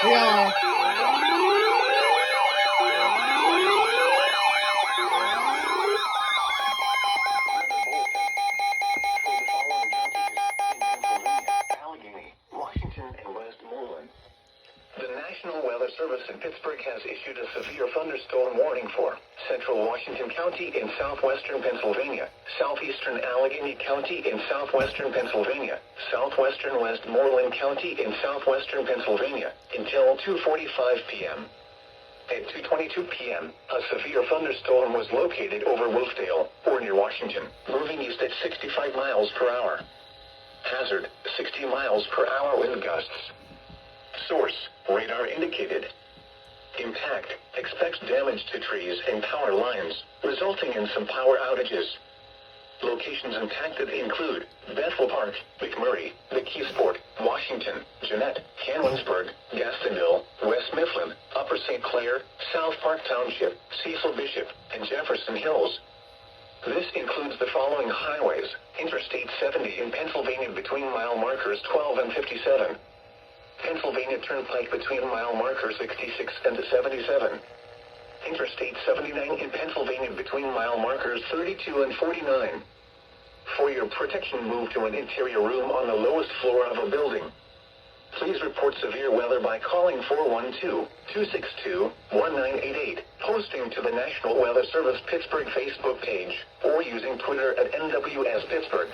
Yeah. Allegheny, Washington, and Westmoreland. The National Weather Service in Pittsburgh has issued a severe thunderstorm warning for central Washington County in southwestern Pennsylvania, southeastern Allegheny County in southwestern Pennsylvania, southwestern Westmoreland County in southwestern Pennsylvania, until 2:45 p.m. At 2:22 p.m., a severe thunderstorm was located over Wolfdale, or near Washington, moving east at 65 miles per hour. Hazard, 60 miles per hour wind gusts. Source, radar indicated. Impact, expects damage to trees and power lines, resulting in some power outages. Locations impacted include Bethel Park, McMurray, McKeesport, Washington, Jeanette, Canonsburg, Gastonville, West Mifflin, Upper St. Clair, South Park Township, Cecil Bishop, and Jefferson Hills. This includes the following highways: Interstate 70 in Pennsylvania between mile markers 12 and 57. Pennsylvania Turnpike between mile markers 66 and 77. Interstate 79 in Pennsylvania between mile markers 32 and 49. For your protection, move to an interior room on the lowest floor of a building. Please report severe weather by calling 412-262-1988, posting to the National Weather Service Pittsburgh Facebook page, or using Twitter at NWS Pittsburgh.